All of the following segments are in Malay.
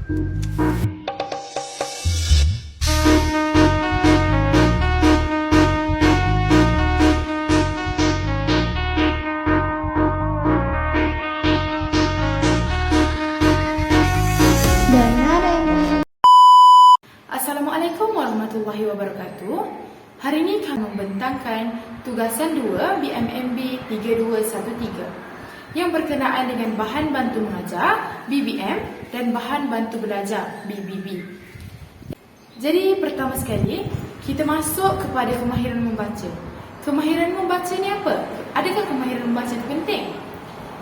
Assalamualaikum warahmatullahi wabarakatuh. Hari ini kami membentangkan tugasan 2 BMMB 3213 yang berkenaan dengan bahan bantu mengajar BBM dan bahan bantu belajar BBB. Jadi pertama sekali kita masuk kepada kemahiran membaca. Kemahiran membaca ni apa? Adakah kemahiran membaca itu penting?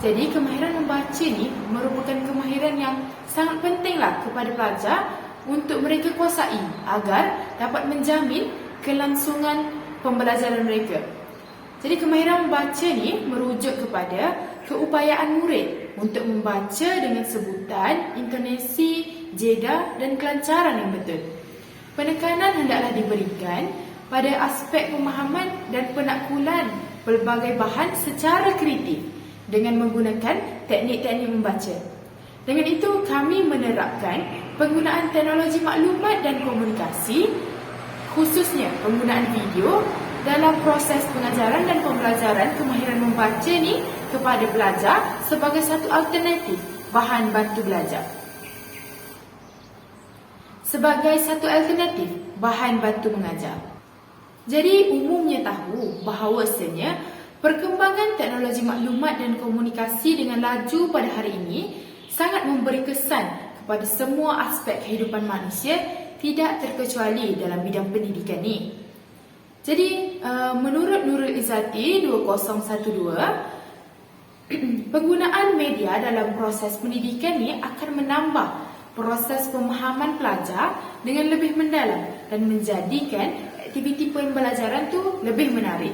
Jadi kemahiran membaca ni merupakan kemahiran yang sangat pentinglah kepada pelajar untuk mereka kuasai agar dapat menjamin kelangsungan pembelajaran mereka. Jadi kemahiran membaca ni merujuk kepada keupayaan murid untuk membaca dengan sebutan, intonasi, jeda dan kelancaran yang betul. Penekanan hendaklah diberikan pada aspek pemahaman dan penaklukan pelbagai bahan secara kreatif dengan menggunakan teknik-teknik membaca. Dengan itu, kami menerapkan penggunaan teknologi maklumat dan komunikasi, khususnya penggunaan video dalam proses pengajaran dan pembelajaran kemahiran membaca ni kepada pelajar sebagai satu alternatif bahan bantu belajar. Sebagai satu alternatif bahan bantu mengajar. Jadi umumnya tahu bahawasanya perkembangan teknologi maklumat dan komunikasi dengan laju pada hari ini sangat memberi kesan kepada semua aspek kehidupan manusia, tidak terkecuali dalam bidang pendidikan ni. Jadi, menurut Nurul Izzati 2012, penggunaan media dalam proses pendidikan ni akan menambah proses pemahaman pelajar dengan lebih mendalam dan menjadikan aktiviti pembelajaran tu lebih menarik.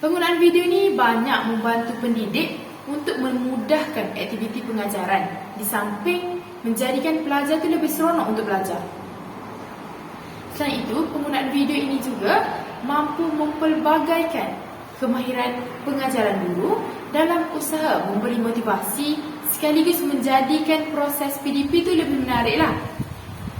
Penggunaan video ni banyak membantu pendidik untuk memudahkan aktiviti pengajaran di samping menjadikan pelajar itu lebih seronok untuk belajar. Selain itu, penggunaan video ini juga mampu mempelbagaikan kemahiran pengajaran guru dalam usaha memberi motivasi sekaligus menjadikan proses PDP itu lebih menariklah.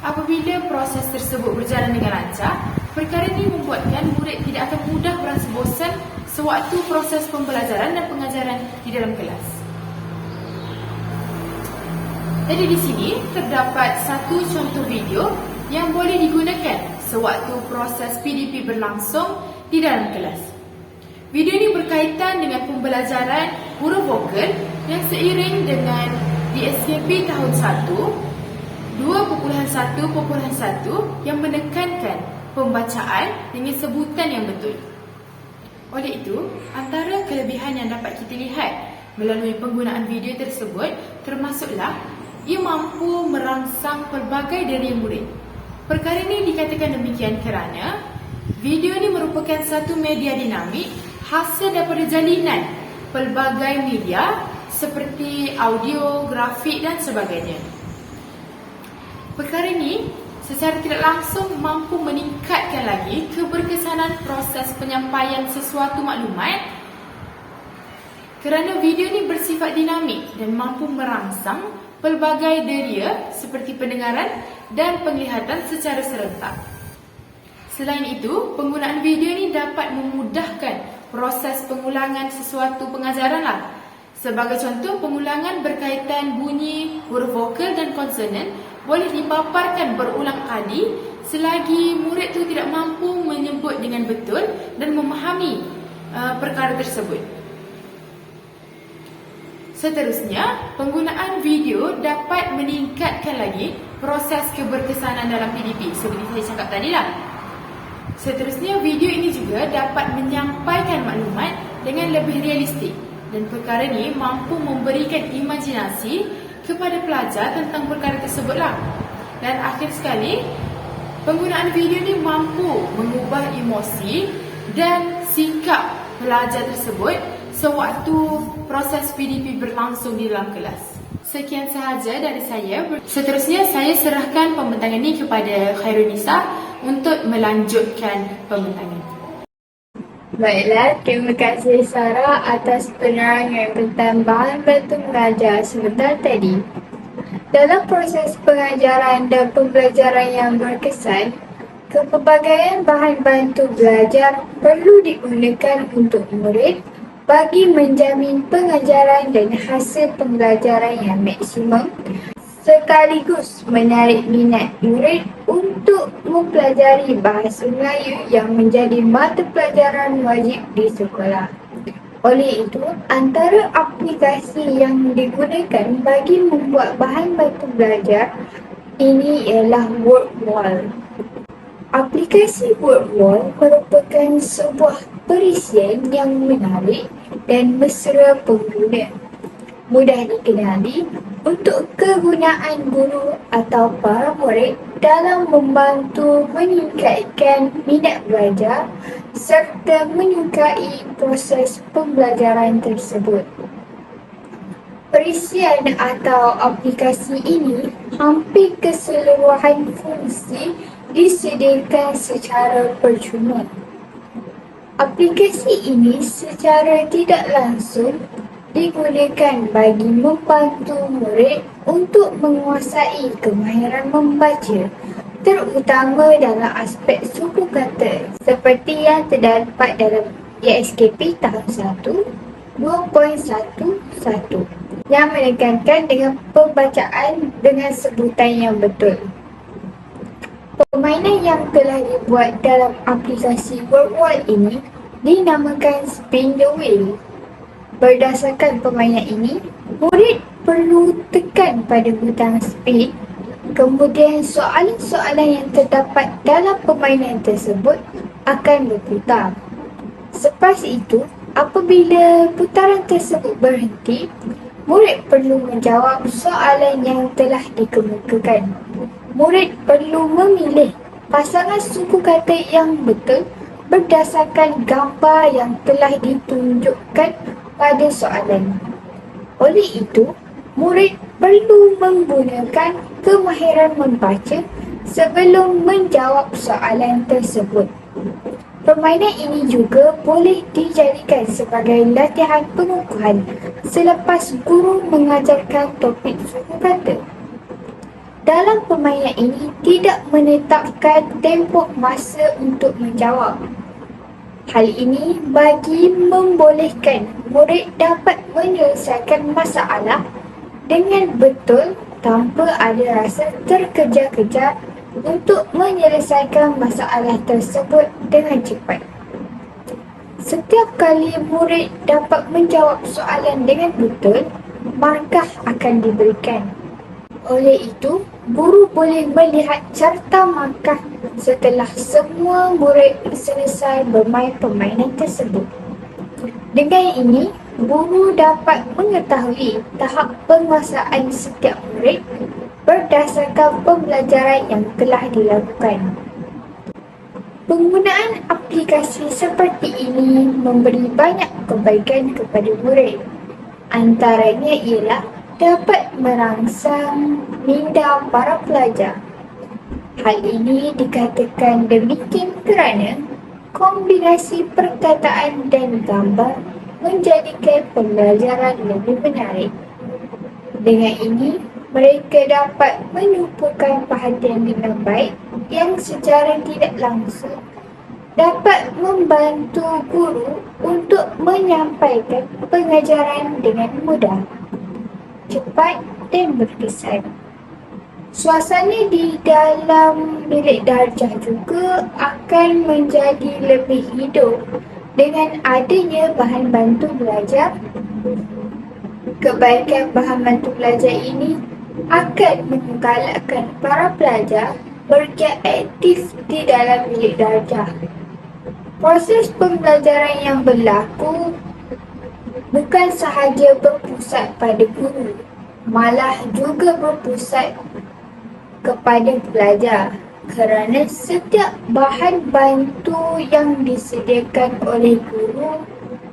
Apabila proses tersebut berjalan dengan lancar, perkara ini membuatkan murid tidak akan mudah berasa bosan sewaktu proses pembelajaran dan pengajaran di dalam kelas. Jadi di sini terdapat satu contoh video yang boleh digunakan sewaktu proses PDP berlangsung di dalam kelas. Video ini berkaitan dengan pembelajaran huruf vokal yang seiring dengan DSKP tahun 1, 2.1.1 yang menekankan pembacaan dengan sebutan yang betul. Oleh itu, antara kelebihan yang dapat kita lihat melalui penggunaan video tersebut termasuklah ia mampu merangsang pelbagai daya murid. Perkara ini dikatakan demikian kerana video ini merupakan satu media dinamik hasil daripada jalinan pelbagai media seperti audio, grafik dan sebagainya. Perkara ini secara tidak langsung mampu meningkatkan lagi keberkesanan proses penyampaian sesuatu maklumat kerana video ini bersifat dinamik dan mampu merangsang pelbagai deria seperti pendengaran dan penglihatan secara serentak. Selain itu, penggunaan video ini dapat memudahkan proses pengulangan sesuatu pengajaran lah. Sebagai contoh, pengulangan berkaitan bunyi, huruf vokal dan konsonan boleh dipaparkan berulang kali selagi murid itu tidak mampu menyebut dengan betul dan memahami perkara tersebut. Seterusnya, penggunaan video dapat meningkatkan lagi proses keberkesanan dalam PDP seperti saya cakap tadi lah. Seterusnya, video ini juga dapat menyampaikan maklumat dengan lebih realistik dan perkara ini mampu memberikan imajinasi kepada pelajar tentang perkara tersebutlah. Dan akhir sekali, penggunaan video ini mampu mengubah emosi dan sikap pelajar tersebut sewaktu proses PDP berlangsung di dalam kelas. Sekian sahaja dari saya. Seterusnya, saya serahkan pembentangan ini kepada Khairunisa untuk melanjutkan pembentangan. Baiklah, terima kasih Sarah atas penerangan tentang bahan bantu mengajar sebentar tadi. Dalam proses pengajaran dan pembelajaran yang berkesan, kepelbagaian bahan bantu belajar perlu digunakan untuk murid bagi menjamin pengajaran dan hasil pembelajaran yang maksimum sekaligus menarik minat murid untuk mempelajari bahasa Melayu yang menjadi mata pelajaran wajib di sekolah. Oleh itu, antara aplikasi yang digunakan bagi membuat bahan bantu belajar ini ialah WordWall. Aplikasi WordWall merupakan sebuah perisian yang menarik dan mesra pengguna. Mudah dikenali untuk kegunaan guru atau para murid dalam membantu meningkatkan minat belajar serta menyukai proses pembelajaran tersebut. Perisian atau aplikasi ini hampir keseluruhan fungsi disediakan secara percuma. Aplikasi ini secara tidak langsung digunakan bagi membantu murid untuk menguasai kemahiran membaca, terutama dalam aspek suku kata seperti yang terdapat dalam ESKP tahun 1, 2.11 yang menekankan dengan pembacaan dengan sebutan yang betul. Permainan yang telah dibuat dalam aplikasi WordWall ini dinamakan Spin the Wheel. Berdasarkan permainan ini, murid perlu tekan pada butang spin, kemudian soalan-soalan yang terdapat dalam permainan tersebut akan berputar. Selepas itu, apabila putaran tersebut berhenti, murid perlu menjawab soalan yang telah dikemukakan. Murid perlu memilih pasangan suku kata yang betul berdasarkan gambar yang telah ditunjukkan pada soalan. Oleh itu, murid perlu menggunakan kemahiran membaca sebelum menjawab soalan tersebut. Permainan ini juga boleh dijadikan sebagai latihan pengukuhan selepas guru mengajarkan topik suku kata. Dalam permainan ini tidak menetapkan tempoh masa untuk menjawab. Hal ini bagi membolehkan murid dapat menyelesaikan masalah dengan betul tanpa ada rasa terkejar-kejar untuk menyelesaikan masalah tersebut dengan cepat. Setiap kali murid dapat menjawab soalan dengan betul, markah akan diberikan. Oleh itu, guru boleh melihat carta markah setelah semua murid selesai bermain permainan tersebut. Dengan ini, guru dapat mengetahui tahap penguasaan setiap murid berdasarkan pembelajaran yang telah dilakukan. Penggunaan aplikasi seperti ini memberi banyak kebaikan kepada murid. Antaranya ialah dapat merangsang minda para pelajar. Hal ini dikatakan demikian kerana kombinasi perkataan dan gambar menjadikan pembelajaran lebih menarik. Dengan ini, mereka dapat menumpukan perhatian dengan baik yang secara tidak langsung dapat membantu guru untuk menyampaikan pengajaran dengan mudah, cepat dan berkesan. Suasana di dalam bilik darjah juga akan menjadi lebih hidup dengan adanya bahan bantu belajar. Kebaikan bahan bantu belajar ini akan menggalakkan para pelajar bergiat aktif di dalam bilik darjah. Proses pembelajaran yang berlaku bukan sahaja berpusat pada guru, malah juga berpusat kepada pelajar kerana setiap bahan bantu yang disediakan oleh guru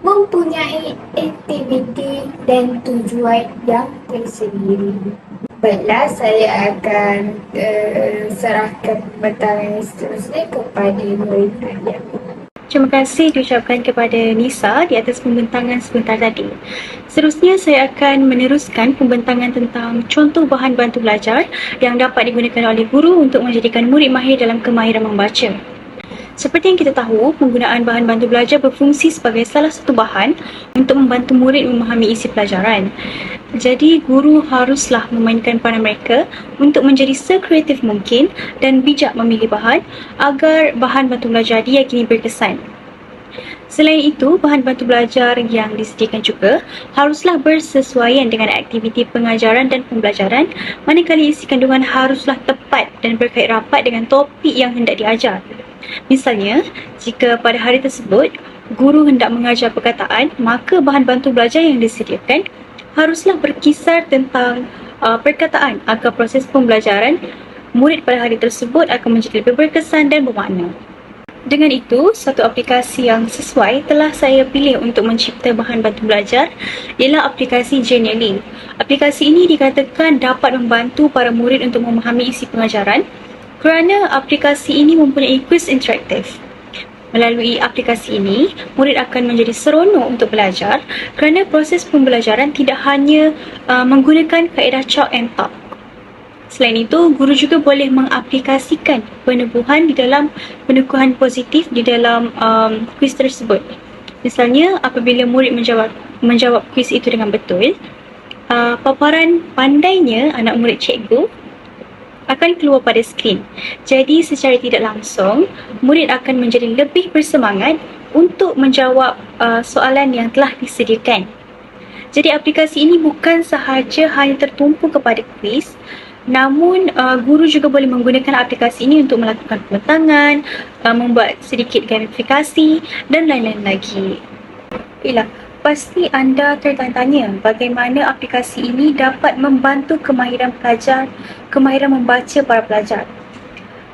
mempunyai aktiviti dan tujuan yang tersendiri. Baiklah, saya akan serahkan pembentaran seterusnya kepada murid saya. Terima kasih diucapkan kepada Nisa di atas pembentangan sebentar tadi. Seterusnya saya akan meneruskan pembentangan tentang contoh bahan bantu belajar yang dapat digunakan oleh guru untuk menjadikan murid mahir dalam kemahiran membaca. Seperti yang kita tahu, penggunaan bahan bantu belajar berfungsi sebagai salah satu bahan untuk membantu murid memahami isi pelajaran. Jadi, guru haruslah memainkan peranan mereka untuk menjadi sekreatif mungkin dan bijak memilih bahan agar bahan bantu belajar diyakini berkesan. Selain itu, bahan bantu belajar yang disediakan juga haruslah bersesuaian dengan aktiviti pengajaran dan pembelajaran, manakala isi kandungan haruslah tepat dan berkait rapat dengan topik yang hendak diajar. Misalnya, jika pada hari tersebut, guru hendak mengajar perkataan, maka bahan bantu belajar yang disediakan haruslah berkisar tentang perkataan agar proses pembelajaran murid pada hari tersebut akan menjadi lebih berkesan dan bermakna. Dengan itu, satu aplikasi yang sesuai telah saya pilih untuk mencipta bahan bantu belajar ialah aplikasi Genially. Aplikasi ini dikatakan dapat membantu para murid untuk memahami isi pengajaran kerana aplikasi ini mempunyai kuis interaktif. Melalui aplikasi ini, murid akan menjadi seronok untuk belajar kerana proses pembelajaran tidak hanya menggunakan kaedah chalk and talk. Selain itu, guru juga boleh mengaplikasikan penubuhan di dalam penukuhan positif di dalam kuis tersebut. Misalnya, apabila murid menjawab kuis itu dengan betul, paparan pandainya anak murid cikgu akan keluar pada skrin. Jadi secara tidak langsung, murid akan menjadi lebih bersemangat untuk menjawab soalan yang telah disediakan. Jadi aplikasi ini bukan sahaja hanya tertumpu kepada kuis, namun guru juga boleh menggunakan aplikasi ini untuk melakukan pembentangan, membuat sedikit gamifikasi dan lain-lain lagi. Baiklah, pasti anda tertanya-tanya bagaimana aplikasi ini dapat membantu kemahiran pelajar, kemahiran membaca para pelajar.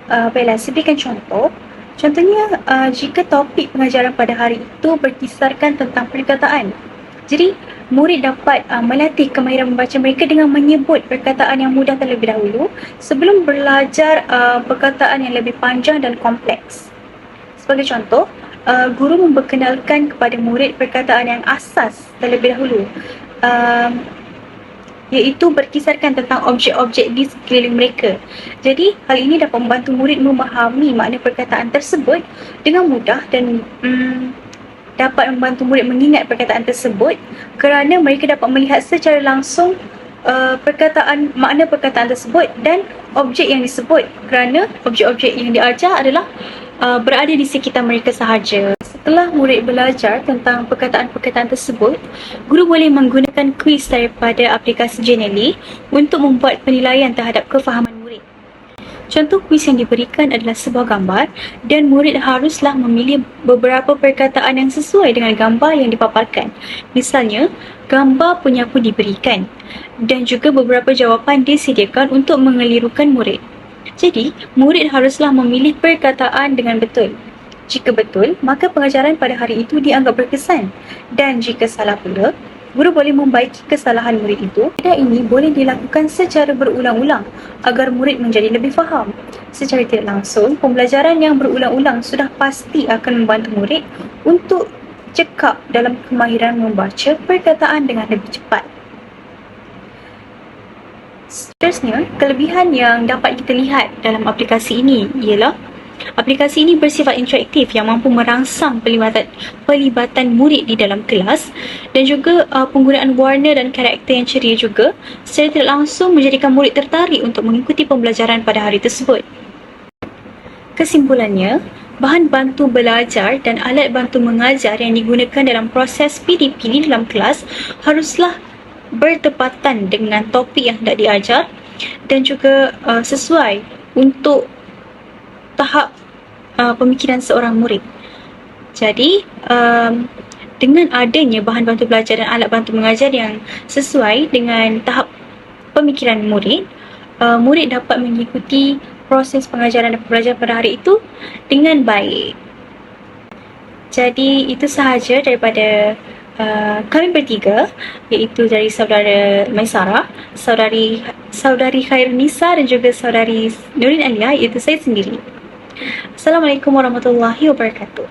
Baiklah, saya berikan contoh. Contohnya, jika topik pengajaran pada hari itu berkisarkan tentang perkataan. Jadi, murid dapat melatih kemahiran membaca mereka dengan menyebut perkataan yang mudah terlebih dahulu sebelum belajar perkataan yang lebih panjang dan kompleks. Sebagai contoh, guru memperkenalkan kepada murid perkataan yang asas terlebih dahulu, iaitu berkisarkan tentang objek-objek di sekeliling mereka. Jadi, hal ini dapat membantu murid memahami makna perkataan tersebut dengan mudah dan dapat membantu murid mengingat perkataan tersebut kerana mereka dapat melihat secara langsung makna perkataan tersebut dan objek yang disebut kerana objek-objek yang diajar adalah berada di sekitar mereka sahaja. Setelah murid belajar tentang perkataan-perkataan tersebut, guru boleh menggunakan kuis daripada aplikasi Genially untuk membuat penilaian terhadap kefahaman murid. Contoh kuis yang diberikan adalah sebuah gambar dan murid haruslah memilih beberapa perkataan yang sesuai dengan gambar yang dipaparkan. Misalnya, gambar penyapu diberikan dan juga beberapa jawapan disediakan untuk mengelirukan murid. Jadi, murid haruslah memilih perkataan dengan betul. Jika betul, maka pengajaran pada hari itu dianggap berkesan. Dan jika salah pula, guru boleh membaiki kesalahan murid itu. Kaedah ini boleh dilakukan secara berulang-ulang agar murid menjadi lebih faham. Secara tidak langsung, pembelajaran yang berulang-ulang sudah pasti akan membantu murid untuk cekap dalam kemahiran membaca perkataan dengan lebih cepat. Seterusnya, kelebihan yang dapat kita lihat dalam aplikasi ini ialah aplikasi ini bersifat interaktif yang mampu merangsang pelibatan murid di dalam kelas dan juga penggunaan warna dan karakter yang ceria juga secara tidak langsung menjadikan murid tertarik untuk mengikuti pembelajaran pada hari tersebut. Kesimpulannya, bahan bantu belajar dan alat bantu mengajar yang digunakan dalam proses PDP di dalam kelas haruslah bertepatan dengan topik yang hendak diajar dan juga sesuai untuk tahap pemikiran seorang murid. Jadi, dengan adanya bahan bantu belajar dan alat bantu mengajar yang sesuai dengan tahap pemikiran murid, murid dapat mengikuti proses pengajaran dan pembelajaran pada hari itu dengan baik. Jadi, itu sahaja daripada kami bertiga, iaitu dari saudara Maisara, saudari Khairunisa dan juga saudari Nurin Alia, iaitu saya sendiri. Assalamualaikum warahmatullahi wabarakatuh.